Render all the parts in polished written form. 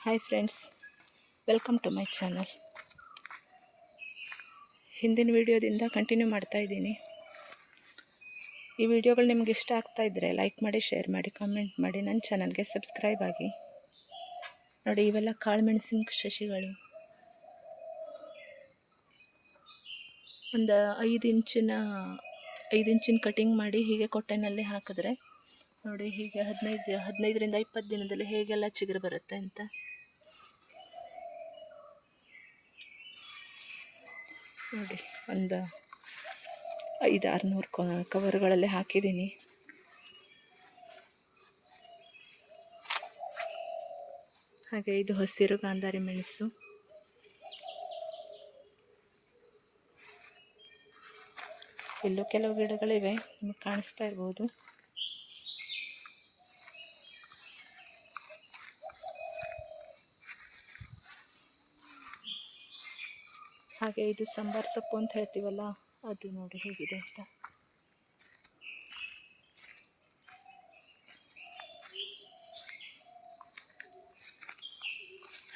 Hi friends, welcome to my channel. ಹಿಂದಿನ ವಿಡಿಯೋದಿಂದ continue ಮಾಡ್ತಾ ಇದ್ದೀನಿ. ಈ ವಿಡಿಯೋಗಳು ನಿಮ್ಗೆ ಇಷ್ಟ ಆಗ್ತಾಯಿದ್ರೆ ಲೈಕ್ ಮಾಡಿ, ಶೇರ್ ಮಾಡಿ, ಕಾಮೆಂಟ್ ಮಾಡಿ, ನನ್ನ ಚಾನಲ್ಗೆ ಸಬ್ಸ್ಕ್ರೈಬ್ ಆಗಿ. ನೋಡಿ, ಇವೆಲ್ಲ ಕಾಳುಮೆಣಸಿನ ಸಸಿಗಳು. ಒಂದು 5 ಇಂಚಿನ ಕಟಿಂಗ್ ಮಾಡಿ ಹೀಗೆ ಕೊಟ್ಟೆನಲ್ಲಿ ಹಾಕಿದ್ರೆ ನೋಡಿ, ಹೀಗೆ 15ರಿಂದ 20 ದಿನದಲ್ಲಿ ಹೇಗೆಲ್ಲ ಚಿಗುರು ಬರುತ್ತೆ ಅಂತ. ನೋಡಿ, ಒಂದು 500-600 ಕವರ್ಗಳಲ್ಲಿ ಹಾಕಿದ್ದೀನಿ. ಹಾಗೆ ಇದು ಹಸಿರು ಗಾಂಧಾರಿ ಮೆಣಸು. ಇಲ್ಲೂ ಕೆಲವು ಗಿಡಗಳಿವೆ, ನಿಮಗೆ ಕಾಣಿಸ್ತಾ ಇರ್ಬೋದು. ಹಾಗೆ ಇದು ಸಾಂಬಾರು ಸೊಪ್ಪು ಅಂತ ಹೇಳ್ತೀವಲ್ಲ, ಅದು ನೋಡಿ ಹೇಗಿದೆ ಅಂತ.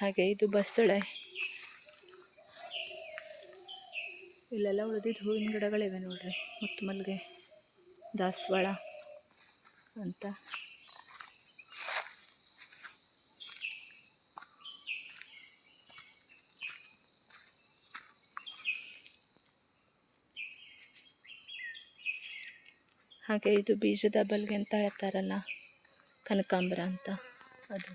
ಹಾಗೆ ಇದು ಬಸಳೆ. ಇಲ್ಲೆಲ್ಲ ಉಳಿದಿದ್ದು ಹೂವಿನ ಗಿಡಗಳಿವೆ ನೋಡ್ರಿ, ಮುತ್ತು ಮಲ್ಲಿಗೆ, ದಾಸವಾಳ ಅಂತ. ಹಾಗೆ ಇದು ಬೀಜದ ಬಲ್ಗೆ ಅಂತ ಹೇಳ್ತಾರಲ್ಲ, ಕನಕಾಂಬರ ಅಂತ, ಅದು.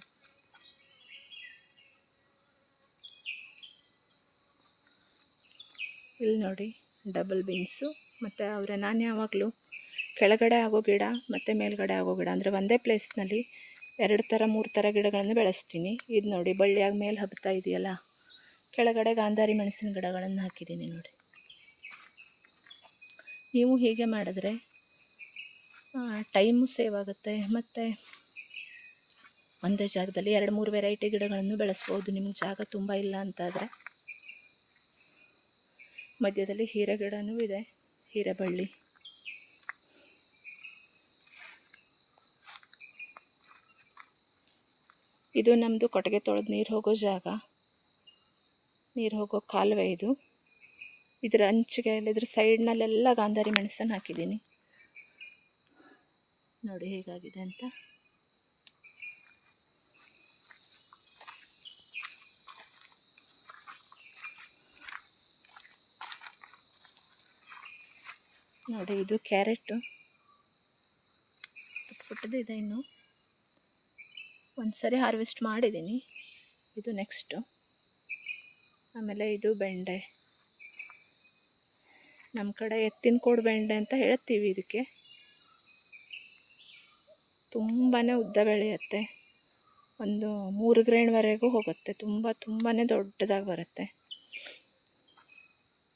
ಇಲ್ಲಿ ನೋಡಿ, ಡಬಲ್ ಬೀನ್ಸು. ಮತ್ತು ನಾನು ಯಾವಾಗಲೂ ಕೆಳಗಡೆ ಆಗೋ ಗಿಡ ಮತ್ತು ಮೇಲ್ಗಡೆ ಆಗೋ ಗಿಡ, ಅಂದರೆ ಒಂದೇ ಪ್ಲೇಸ್ನಲ್ಲಿ 2 ಥರ 3 ಥರ ಗಿಡಗಳನ್ನು ಬೆಳೆಸ್ತೀನಿ. ಇದು ನೋಡಿ, ಬಳ್ಳಿಯಾಗಿ ಮೇಲೆ ಹಬ್ತಾ ಇದೆಯಲ್ಲ, ಕೆಳಗಡೆ ಗಾಂಧಾರಿ ಮೆಣಸಿನ ಗಿಡಗಳನ್ನು ಹಾಕಿದ್ದೀನಿ ನೋಡಿ. ನೀವು ಹೀಗೆ ಮಾಡಿದ್ರೆ ಟೈಮು ಸೇವ್ ಆಗುತ್ತೆ, ಮತ್ತು ಒಂದೇ ಜಾಗದಲ್ಲಿ 2-3 ವೆರೈಟಿ ಗಿಡಗಳನ್ನು ಬೆಳೆಸ್ಬೋದು. ನಿಮಗೆ ಜಾಗ ತುಂಬ ಇಲ್ಲ ಅಂತಾದರೆ. ಮಧ್ಯದಲ್ಲಿ ಹೀರೆ ಗಿಡನೂ ಇದೆ, ಹೀರೆ ಬಳ್ಳಿ. ಇದು ನಮ್ಮದು ಕೊಟ್ಟಿಗೆ ತೊಳೆದು ನೀರು ಹೋಗೋ ಜಾಗ, ನೀರು ಹೋಗೋ ಕಾಲುವೆ ಇದು. ಇದರ ಅಂಚಿಗೆ ಇದ್ರ ಸೈಡ್ನಲ್ಲೆಲ್ಲ ಗಾಂಧಾರಿ ಮೆಣಸನ್ನು ಹಾಕಿದ್ದೀನಿ. ನೋಡಿ ಹೇಗಾಗಿದೆ ಅಂತ. ನೋಡಿ, ಇದು ಕ್ಯಾರೆಟು ಪುಟ್ಟದಿದೆ, ಇನ್ನು ಒಂದು ಸರಿ ಹಾರ್ವೆಸ್ಟ್ ಮಾಡಿದ್ದೀನಿ. ಇದು ನೆಕ್ಸ್ಟು. ಆಮೇಲೆ ಇದು ಬೆಂಡೆ. ನಮ್ಮ ಕಡೆ ಎತ್ತಿನ ಕೋಡು ಬೆಂಡೆ ಅಂತ ಹೇಳ್ತೀವಿ ಇದಕ್ಕೆ. ತುಂಬಾ ಉದ್ದ ಬೆಳೆಯುತ್ತೆ, ಒಂದು 3 ಗ್ರೇಣ್ವರೆಗೂ ಹೋಗುತ್ತೆ. ತುಂಬಾ ದೊಡ್ಡದಾಗಿ ಬರುತ್ತೆ.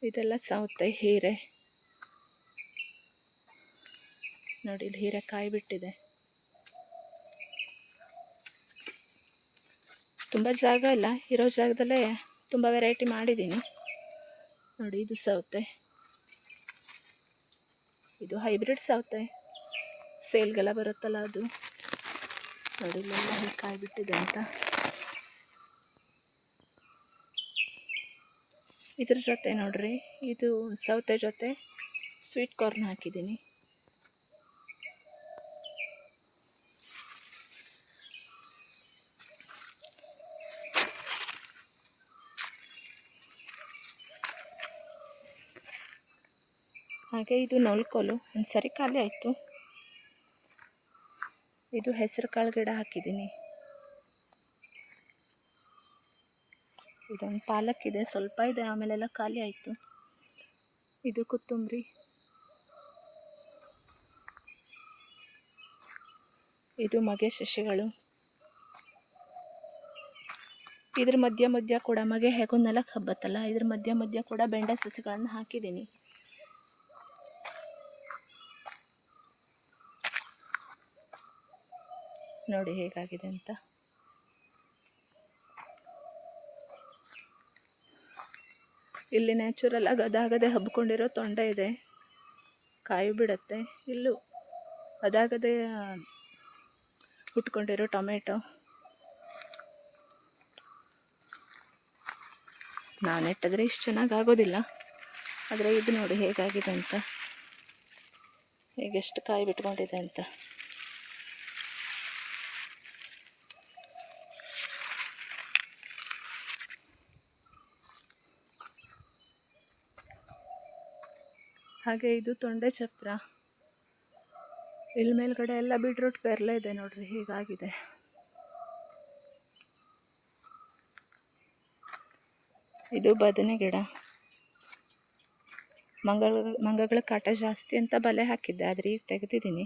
ಇದೆಲ್ಲ ಸೌತೆ, ಹೀರೆ. ನೋಡಿ, ಇಲ್ಲಿ ಹೀರೆ ಕಾಯಿ ಬಿಟ್ಟಿದೆ. ತುಂಬ ಜಾಗ ಇಲ್ಲ, ಇರೋ ಜಾಗದಲ್ಲೇ ತುಂಬ ವೆರೈಟಿ ಮಾಡಿದ್ದೀನಿ. ನೋಡಿ, ಇದು ಸೌತೆ. ಇದು ಹೈಬ್ರಿಡ್ ಸೌತೆ, ಸೇಲ್ಗೆಲ್ಲ ಬರುತ್ತಲ್ಲ ಅದು. ನೋಡಿ, ಇಲ್ಲೆಲ್ಲ ಹೀಗೆ ಕಾಯಿ ಬಿಟ್ಟಿದೆ ಅಂತ. ಇದ್ರ ಜೊತೆ ನೋಡ್ರಿ, ಇದು ಸೌತೆ ಜೊತೆ ಸ್ವೀಟ್ ಕಾರ್ನ್ ಹಾಕಿದ್ದೀನಿ. ಹಾಗೆ ಇದು ನಲ್ಕೋಲು, ಒಂದು ಸರಿ ಖಾಲಿ ಆಯಿತು. ಇದು ಹೆಸರು ಕಾಳು ಗಿಡ ಹಾಕಿದ್ದೀನಿ. ಇದೊಂದು ಪಾಲಕ್ ಇದೆ, ಸ್ವಲ್ಪ ಇದೆ, ಆಮೇಲೆಲ್ಲ ಖಾಲಿ ಆಯಿತು. ಇದು ಕೊತ್ತಂಬರಿ. ಇದು ಮಗೆ ಸಸಿಗಳು. ಇದ್ರ ಮಧ್ಯ ಕೂಡ ಮಗೆ ಹೇಗೂ ನೆಲಕ್ಕೆ ಹಬ್ಬತ್ತಲ್ಲ, ಇದ್ರ ಮಧ್ಯ ಕೂಡ ಬೆಂಡೆ ಸಸಿಗಳನ್ನು ಹಾಕಿದ್ದೀನಿ. ನೋಡಿ ಹೇಗಾಗಿದೆ ಅಂತ. ಇಲ್ಲಿ ನ್ಯಾಚುರಲ್ ಆಗಿ ಅದಾಗದೆ ಹಬ್ಕೊಂಡಿರೋ ತೊಂಡೆ ಇದೆ, ಕಾಯಿ ಬಿಡುತ್ತೆ. ಇಲ್ಲೂ ಅದಾಗದೆ ಹುಟ್ಕೊಂಡಿರೋ ಟೊಮೆಟೊ. ನಾನು ನೆಟ್ಟಿದ್ರೆ ಇಷ್ಟು ಚೆನ್ನಾಗಿ ಆಗೋದಿಲ್ಲ. ಆದರೆ ಇದು ನೋಡಿ ಹೇಗಾಗಿದೆ ಅಂತ, ಹೇಗೆಷ್ಟು ಕಾಯಿ ಬಿಟ್ಕೊಂಡಿದೆ ಅಂತ. ಹಾಗೆ ಇದು ತೊಂಡೆ ಚಪ್ರ. ಇಲ್ಲಿ ಮೇಲ್ಗಡೆ ಎಲ್ಲ ಬೀಟ್ರೂಟ್ ಪೇರ್ಲೆ ಇದೆ ನೋಡ್ರಿ, ಹೀಗಾಗಿದೆ. ಇದು ಬದನೆ ಗಿಡ. ಮಂಗಗಳ ಕಾಟ ಜಾಸ್ತಿ ಅಂತ ಬಲೆ ಹಾಕಿದ್ದೆ, ಆದರೆ ಈಗ ತೆಗೆದಿದ್ದೀನಿ.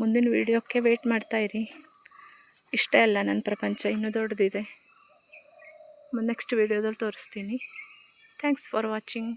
ಮುಂದಿನ ವಿಡಿಯೋಕ್ಕೆ ವೆಯ್ಟ್ ಮಾಡ್ತಾಯಿರಿ. ಇಷ್ಟೇ ಅಲ್ಲ, ನನ್ನ ಪ್ರಪಂಚ ಇನ್ನೂ ದೊಡ್ಡದಿದೆ. ನೆಕ್ಸ್ಟ್ ವಿಡಿಯೋದಲ್ಲಿ ತೋರಿಸ್ತೀನಿ. Thanks for watching.